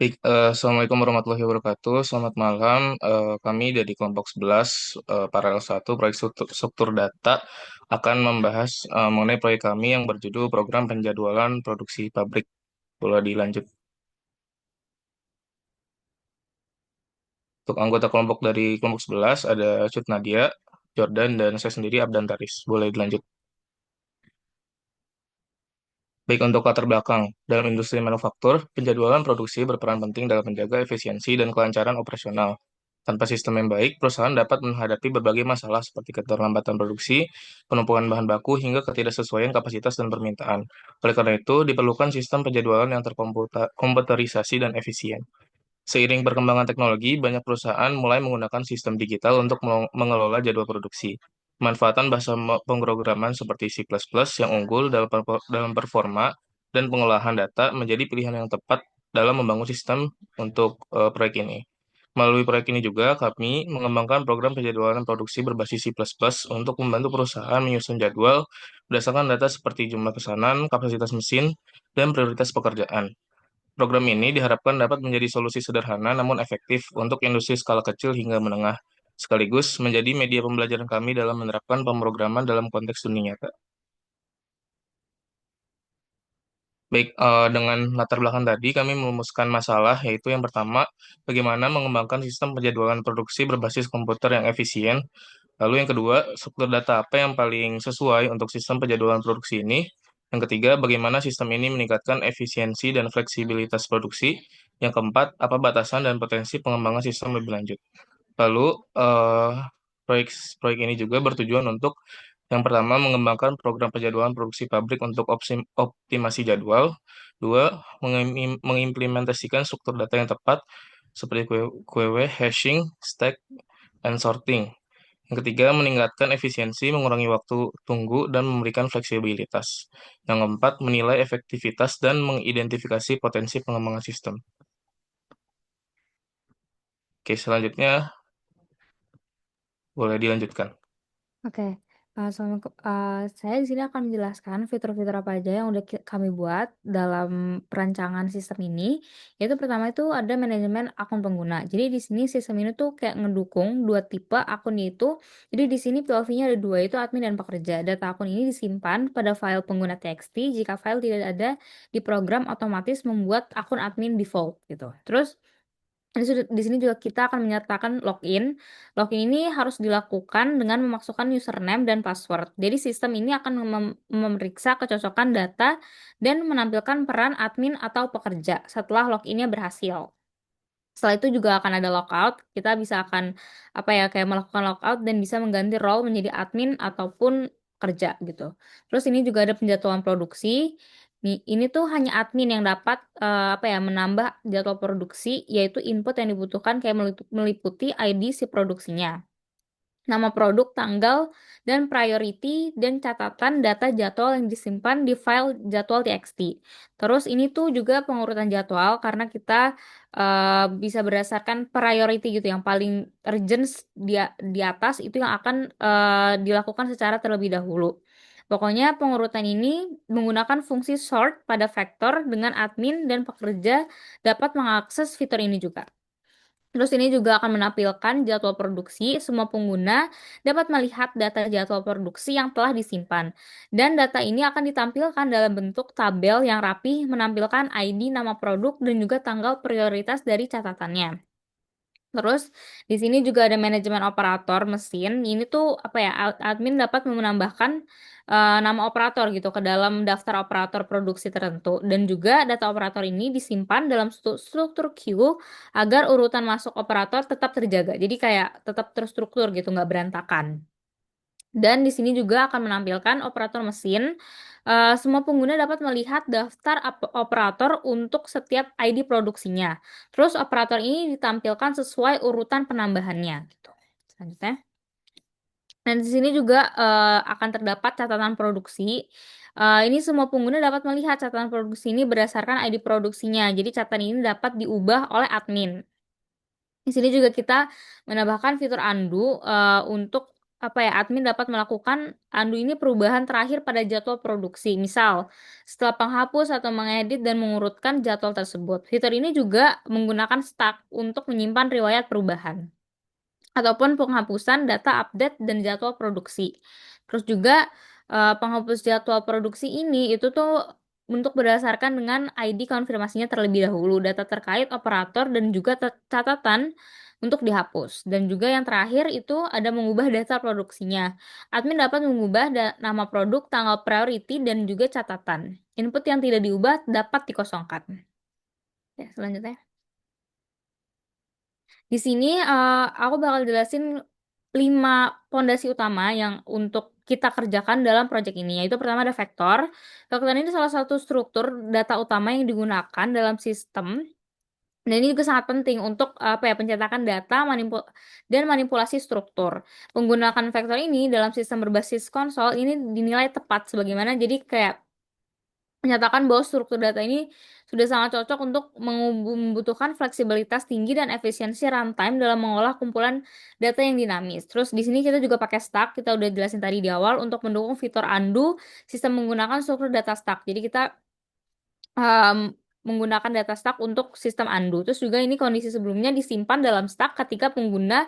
Baik, Assalamualaikum warahmatullahi wabarakatuh. Selamat malam. Kami dari kelompok 11 Paralel 1 proyek struktur data akan membahas mengenai proyek kami yang berjudul Program Penjadwalan Produksi Pabrik. Boleh dilanjut. Untuk anggota kelompok dari kelompok 11 ada Cut Nadia, Jordan, dan saya sendiri Abdan Taris. Boleh dilanjut. Baik untuk latar belakang, dalam industri manufaktur, penjadwalan produksi berperan penting dalam menjaga efisiensi dan kelancaran operasional. Tanpa sistem yang baik, perusahaan dapat menghadapi berbagai masalah seperti keterlambatan produksi, penumpukan bahan baku, hingga ketidaksesuaian kapasitas dan permintaan. Oleh karena itu, diperlukan sistem penjadwalan yang terkomputerisasi dan efisien. Seiring perkembangan teknologi, banyak perusahaan mulai menggunakan sistem digital untuk mengelola jadwal produksi. Pemanfaatan bahasa pemrograman seperti C++ yang unggul dalam performa dan pengolahan data menjadi pilihan yang tepat dalam membangun sistem untuk proyek ini. Melalui proyek ini juga, kami mengembangkan program penjadwalan produksi berbasis C++ untuk membantu perusahaan menyusun jadwal berdasarkan data seperti jumlah pesanan, kapasitas mesin, dan prioritas pekerjaan. Program ini diharapkan dapat menjadi solusi sederhana namun efektif untuk industri skala kecil hingga menengah, sekaligus menjadi media pembelajaran kami dalam menerapkan pemrograman dalam konteks dunia nyata. Baik, dengan latar belakang tadi, kami merumuskan masalah, yaitu yang pertama, bagaimana mengembangkan sistem penjadwalan produksi berbasis komputer yang efisien. Lalu yang kedua, struktur data apa yang paling sesuai untuk sistem penjadwalan produksi ini. Yang ketiga, bagaimana sistem ini meningkatkan efisiensi dan fleksibilitas produksi. Yang keempat, apa batasan dan potensi pengembangan sistem lebih lanjut. Lalu, eh, proyek proyek ini juga bertujuan untuk yang pertama, mengembangkan program penjadwalan produksi pabrik untuk optimasi jadwal. Dua, mengimplementasikan struktur data yang tepat seperti QW, hashing, stack, and sorting. Yang ketiga, meningkatkan efisiensi, mengurangi waktu tunggu, dan memberikan fleksibilitas. Yang keempat, menilai efektivitas dan mengidentifikasi potensi pengembangan sistem. Oke, selanjutnya boleh dilanjutkan. Oke, saya di sini akan menjelaskan fitur-fitur apa aja yang udah kami buat dalam perancangan sistem ini. Yaitu pertama itu ada manajemen akun pengguna. Jadi di sini sistem ini tuh kayak ngedukung dua tipe akun itu. Jadi di sini POV-nya ada dua, itu admin dan pekerja. Data akun ini disimpan pada file pengguna TXT. Jika file tidak ada, di program otomatis membuat akun admin default gitu. Terus di sini juga kita akan menyertakan login. Login ini harus dilakukan dengan memasukkan username dan password. Jadi sistem ini akan memeriksa kecocokan data dan menampilkan peran admin atau pekerja setelah loginnya berhasil. Setelah itu juga akan ada logout, kita bisa akan, apa ya, kayak melakukan logout dan bisa mengganti role menjadi admin ataupun kerja gitu. Terus ini juga ada penjadwalan produksi, ini tuh hanya admin yang dapat, apa ya, menambah jadwal produksi, yaitu input yang dibutuhkan kayak meliputi ID si produksinya, nama produk, tanggal, dan priority, dan catatan data jadwal yang disimpan di file jadwal TXT. Terus ini tuh juga pengurutan jadwal karena kita bisa berdasarkan priority gitu, yang paling urgent di atas itu yang akan dilakukan secara terlebih dahulu. Pokoknya pengurutan ini menggunakan fungsi sort pada vektor dengan admin dan pekerja dapat mengakses fitur ini juga. Terus ini juga akan menampilkan jadwal produksi, semua pengguna dapat melihat data jadwal produksi yang telah disimpan. Dan data ini akan ditampilkan dalam bentuk tabel yang rapi, menampilkan ID, nama produk, dan juga tanggal prioritas dari catatannya. Terus di sini juga ada manajemen operator mesin. Ini tuh apa ya? Admin dapat menambahkan nama operator gitu ke dalam daftar operator produksi tertentu, dan juga data operator ini disimpan dalam struktur queue agar urutan masuk operator tetap terjaga. Jadi kayak tetap terstruktur gitu, nggak berantakan. Dan di sini juga akan menampilkan operator mesin. Semua pengguna dapat melihat daftar operator untuk setiap ID produksinya. Terus operator ini ditampilkan sesuai urutan penambahannya gitu. Selanjutnya. Dan di sini juga akan terdapat catatan produksi. Ini semua pengguna dapat melihat catatan produksi ini berdasarkan ID produksinya. Jadi catatan ini dapat diubah oleh admin. Di sini juga kita menambahkan fitur undo untuk admin dapat melakukan undo ini perubahan terakhir pada jadwal produksi. Misal, setelah penghapus atau mengedit dan mengurutkan jadwal tersebut. Fitur ini juga menggunakan stack untuk menyimpan riwayat perubahan ataupun penghapusan data update dan jadwal produksi. Terus juga penghapus jadwal produksi ini itu tuh untuk berdasarkan dengan ID konfirmasinya terlebih dahulu, data terkait operator dan juga catatan untuk dihapus. Dan juga yang terakhir itu ada mengubah data produksinya. Admin dapat mengubah nama produk, tanggal priority, dan juga catatan. Input yang tidak diubah dapat dikosongkan. Ya, selanjutnya. Di sini aku bakal jelasin 5 pondasi utama yang untuk kita kerjakan dalam proyek ini, yaitu pertama ada vektor. Vektor ini salah satu struktur data utama yang digunakan dalam sistem, dan ini juga sangat penting untuk pencetakan data dan manipulasi struktur. Penggunaan vektor ini dalam sistem berbasis konsol ini dinilai tepat sebagaimana jadi kayak menyatakan bahwa struktur data ini sudah sangat cocok untuk membutuhkan fleksibilitas tinggi dan efisiensi runtime dalam mengolah kumpulan data yang dinamis. Terus di sini kita juga pakai stack, kita udah jelasin tadi di awal untuk mendukung fitur undo sistem menggunakan struktur data stack. Jadi kita menggunakan data stack untuk sistem undo. Terus juga ini kondisi sebelumnya disimpan dalam stack ketika pengguna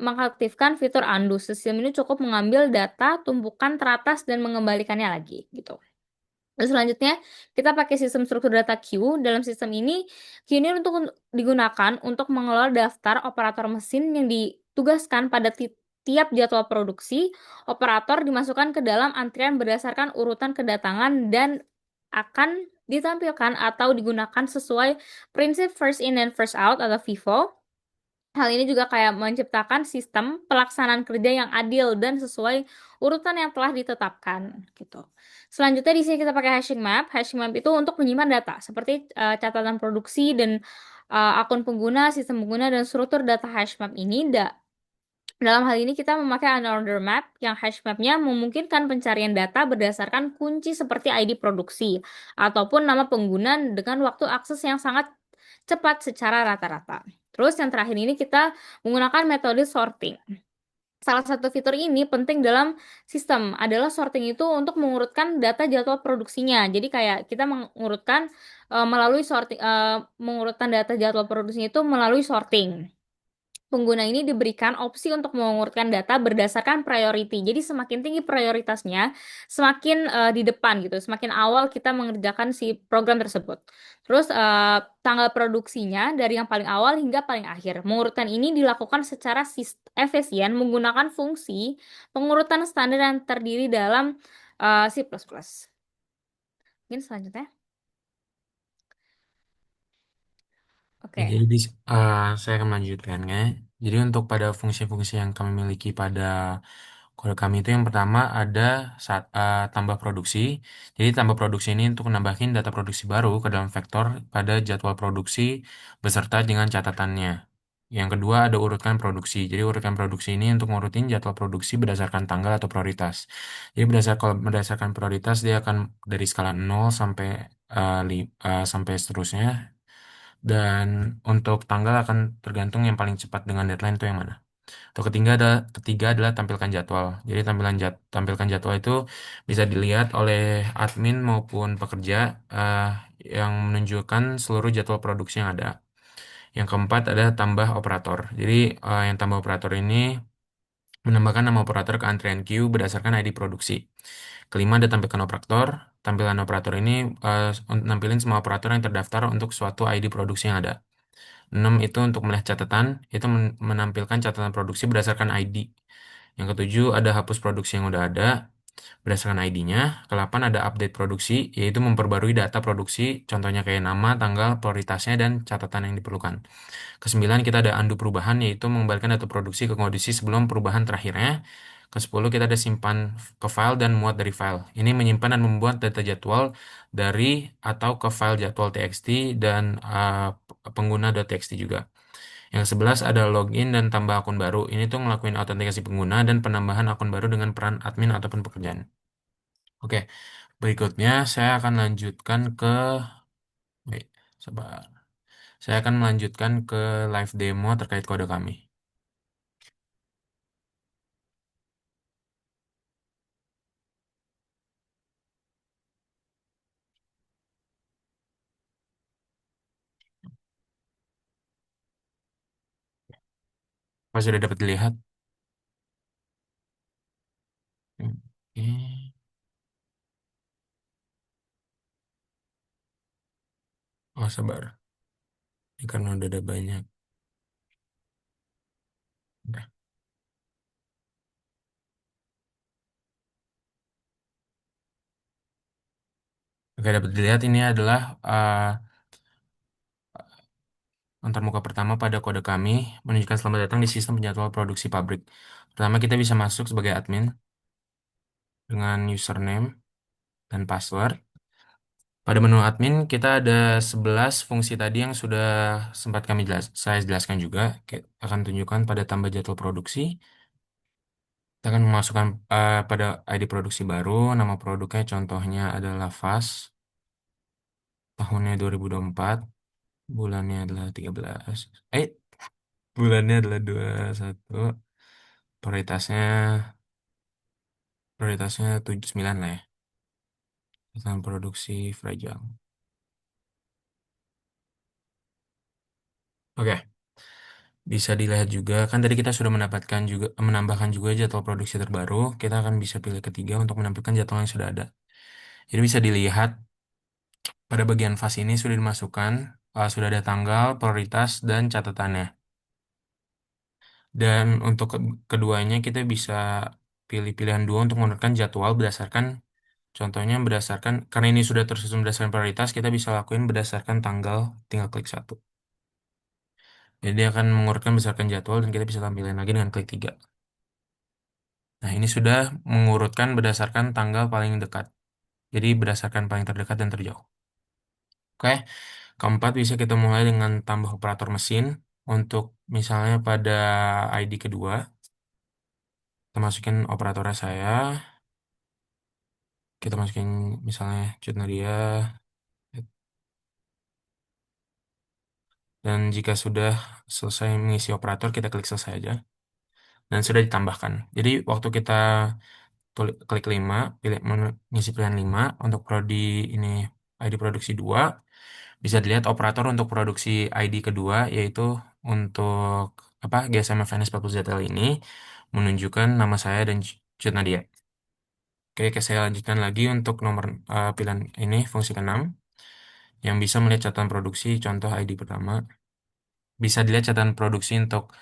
mengaktifkan fitur undo. Sistem ini cukup mengambil data tumpukan teratas dan mengembalikannya lagi gitu. Terus selanjutnya kita pakai sistem struktur data queue. Dalam sistem ini, queue ini untuk digunakan untuk mengelola daftar operator mesin yang ditugaskan pada tiap jadwal produksi. Operator dimasukkan ke dalam antrian berdasarkan urutan kedatangan dan akan ditampilkan atau digunakan sesuai prinsip first in and first out atau FIFO. Hal ini juga kayak menciptakan sistem pelaksanaan kerja yang adil dan sesuai urutan yang telah ditetapkan gitu. Selanjutnya di sini kita pakai hashing map. Hashing map itu untuk menyimpan data seperti catatan produksi dan akun pengguna, sistem pengguna dan struktur data hash map ini. Dalam hal ini kita memakai unordered map yang hash mapnya memungkinkan pencarian data berdasarkan kunci seperti ID produksi ataupun nama pengguna dengan waktu akses yang sangat cepat secara rata-rata. Terus yang terakhir ini kita menggunakan metode sorting. Salah satu fitur ini penting dalam sistem adalah sorting itu untuk mengurutkan data jadwal produksinya. Jadi kayak kita mengurutkan melalui sorting mengurutkan data jadwal produksinya itu melalui sorting. Pengguna ini diberikan opsi untuk mengurutkan data berdasarkan priority. Jadi semakin tinggi prioritasnya, semakin di depan gitu, semakin awal kita mengerjakan si program tersebut. Terus tanggal produksinya dari yang paling awal hingga paling akhir. Pengurutan ini dilakukan secara efisien menggunakan fungsi pengurutan standar yang terdiri dalam C++. Mungkin selanjutnya. Ya, Oke. jadi saya akan melanjutkan ya. Jadi untuk pada fungsi-fungsi yang kami miliki pada kode kami itu yang pertama ada tambah produksi. Jadi tambah produksi ini untuk menambahkan data produksi baru ke dalam vektor pada jadwal produksi beserta dengan catatannya. Yang kedua ada urutkan produksi. Jadi urutkan produksi ini untuk ngurutin jadwal produksi berdasarkan tanggal atau prioritas. Jadi kalau berdasarkan prioritas dia akan dari skala 0 sampai sampai seterusnya. Dan untuk tanggal akan tergantung yang paling cepat dengan deadline itu yang mana. Atau ketiga adalah tampilkan jadwal. Jadi tampilkan jadwal itu bisa dilihat oleh admin maupun pekerja eh, yang menunjukkan seluruh jadwal produksi yang ada. Yang keempat adalah tambah operator. Jadi yang tambah operator ini menambahkan nama operator ke antrian queue berdasarkan ID produksi. Kelima ada tampilkan operator. Tampilan operator ini nampilin semua operator yang terdaftar untuk suatu ID produksi yang ada. 6 itu untuk melihat catatan, itu menampilkan catatan produksi berdasarkan ID. Yang ketujuh ada hapus produksi yang udah ada berdasarkan ID-nya. Ke-8 ada update produksi, yaitu memperbarui data produksi, contohnya kayak nama, tanggal, prioritasnya, dan catatan yang diperlukan. Ke-9 kita ada undo perubahan, yaitu mengembalikan data produksi ke kondisi sebelum perubahan terakhirnya. Ke-10 kita ada simpan ke file dan muat dari file. Ini menyimpan dan membuat data jadwal dari atau ke file jadwal txt dan pengguna.txt juga. Yang 11 ada login dan tambah akun baru. Ini tuh ngelakuin autentikasi pengguna dan penambahan akun baru dengan peran admin ataupun pekerjaan. Oke, berikutnya saya akan lanjutkan ke wait, sebentar. Saya akan melanjutkan ke live demo terkait kode kami. Apa sudah dapat dilihat? Oke. Oh, sabar. Ini karena udah ada banyak. Udah. Oke, dapat dilihat ini adalah antarmuka pertama pada kode kami menunjukkan selamat datang di sistem penjadwal produksi pabrik. Pertama, kita bisa masuk sebagai admin dengan username dan password. Pada menu admin, kita ada 11 fungsi tadi yang sudah sempat saya jelaskan juga. Akan tunjukkan pada tambah jadwal produksi. Kita akan memasukkan pada ID produksi baru, nama produknya contohnya adalah VAS, tahunnya 2024, bulannya adalah 13. Eh, bulannya adalah 21. Prioritasnya prioritasnya 79 lah ya. Tentang produksi fragile. Oke. Bisa dilihat juga, kan tadi kita sudah menambahkan juga jadwal produksi terbaru. Kita akan bisa pilih ketiga untuk menampilkan jadwal yang sudah ada. Jadi bisa dilihat pada bagian fase ini sudah dimasukkan, sudah ada tanggal, prioritas, dan catatannya. Dan untuk keduanya kita bisa pilih pilihan dua untuk menentukan jadwal berdasarkan, contohnya berdasarkan, karena ini sudah tersusun berdasarkan prioritas, kita bisa lakuin berdasarkan tanggal, tinggal klik satu. Jadi dia akan mengurutkan berdasarkan jadwal dan kita bisa tampilin lagi dengan klik tiga. Nah, ini sudah mengurutkan berdasarkan tanggal paling dekat. Jadi berdasarkan paling terdekat dan terjauh. Oke, keempat bisa kita mulai dengan tambah operator mesin. Untuk misalnya pada ID kedua, kita masukin operatornya saya. Kita masukin misalnya Cut Nadia. Dan jika sudah selesai mengisi operator, kita klik selesai aja. Dan sudah ditambahkan. Jadi waktu kita klik 5, mengisi pilihan 5 untuk prodi ini ID produksi 2. Bisa dilihat operator untuk produksi ID kedua yaitu untuk apa GSM FNS 40 ZL ini menunjukkan nama saya dan Cut Nadia. Oke, saya lanjutkan lagi untuk nomor pilihan ini fungsi ke-6 yang bisa melihat catatan produksi contoh ID pertama. Bisa dilihat catatan produksi untuk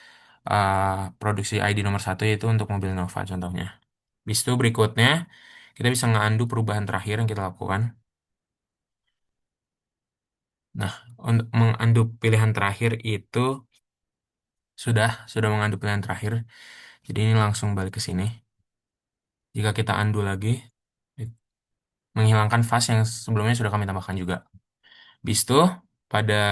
produksi ID nomor satu yaitu untuk mobil Nova contohnya. Habis itu berikutnya kita bisa nge-undo perubahan terakhir yang kita lakukan. Nah, untuk mengundo pilihan terakhir itu sudah mengundo pilihan terakhir. Jadi ini langsung balik ke sini. Jika kita undo lagi, menghilangkan fast yang sebelumnya sudah kami tambahkan juga. Habis itu pada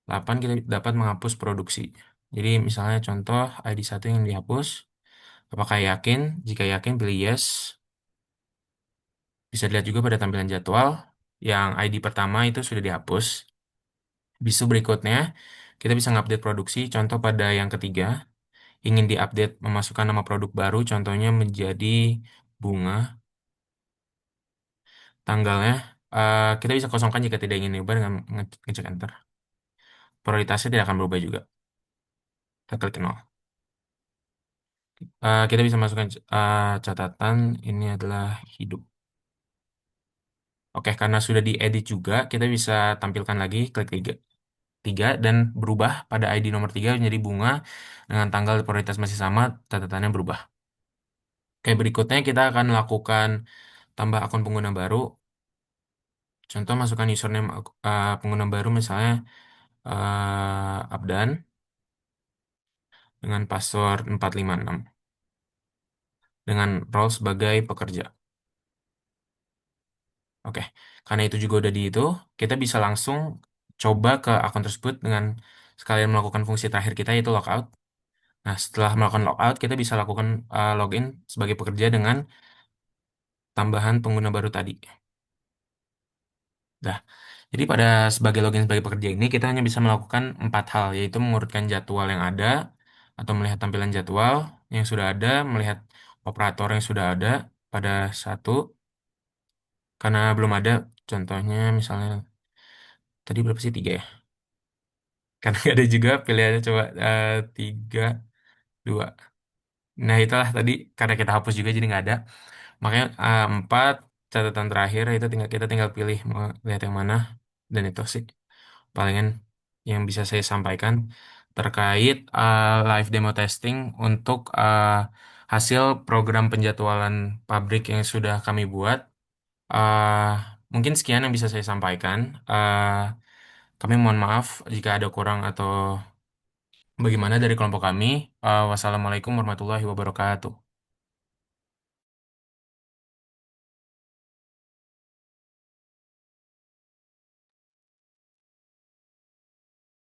8 kita dapat menghapus produksi. Jadi misalnya contoh ID 1 yang dihapus. Apakah yakin? Jika yakin pilih yes. Bisa dilihat juga pada tampilan jadwal yang ID pertama itu sudah dihapus. Bisu berikutnya, kita bisa ngupdate produksi. Contoh pada yang ketiga, ingin diupdate memasukkan nama produk baru, contohnya menjadi bunga. Tanggalnya, kita bisa kosongkan jika tidak ingin diubah dengan ngecek enter. Prioritasnya tidak akan berubah juga. Kita klik nol. Kita bisa masukkan catatan, ini adalah hidup. Oke, karena sudah diedit juga, kita bisa tampilkan lagi, klik 3 dan berubah pada ID nomor 3 menjadi bunga dengan tanggal prioritas masih sama, catatannya berubah. Oke, berikutnya kita akan melakukan tambah akun pengguna baru. Contoh masukkan username pengguna baru misalnya Abdan dengan password 456 dengan role sebagai pekerja. Oke, karena itu juga udah di itu, kita bisa langsung coba ke akun tersebut dengan sekalian melakukan fungsi terakhir kita yaitu logout. Nah, setelah melakukan logout, kita bisa lakukan login sebagai pekerja dengan tambahan pengguna baru tadi. Nah, jadi pada sebagai login sebagai pekerja ini, kita hanya bisa melakukan 4 hal, yaitu mengurutkan jadwal yang ada, atau melihat tampilan jadwal yang sudah ada, melihat operator yang sudah ada pada satu, karena belum ada, contohnya misalnya, tadi berapa sih 3 ya? Karena nggak ada juga pilihannya coba 3, 2. Nah itulah tadi karena kita hapus juga jadi nggak ada. Makanya 4 catatan terakhir itu kita tinggal pilih mau lihat yang mana. Dan itu sih palingan yang bisa saya sampaikan terkait live demo testing untuk hasil program penjadwalan pabrik yang sudah kami buat. Eh, Mungkin sekian yang bisa saya sampaikan. Kami mohon maaf jika ada kurang atau bagaimana dari kelompok kami. Wassalamualaikum warahmatullahi wabarakatuh.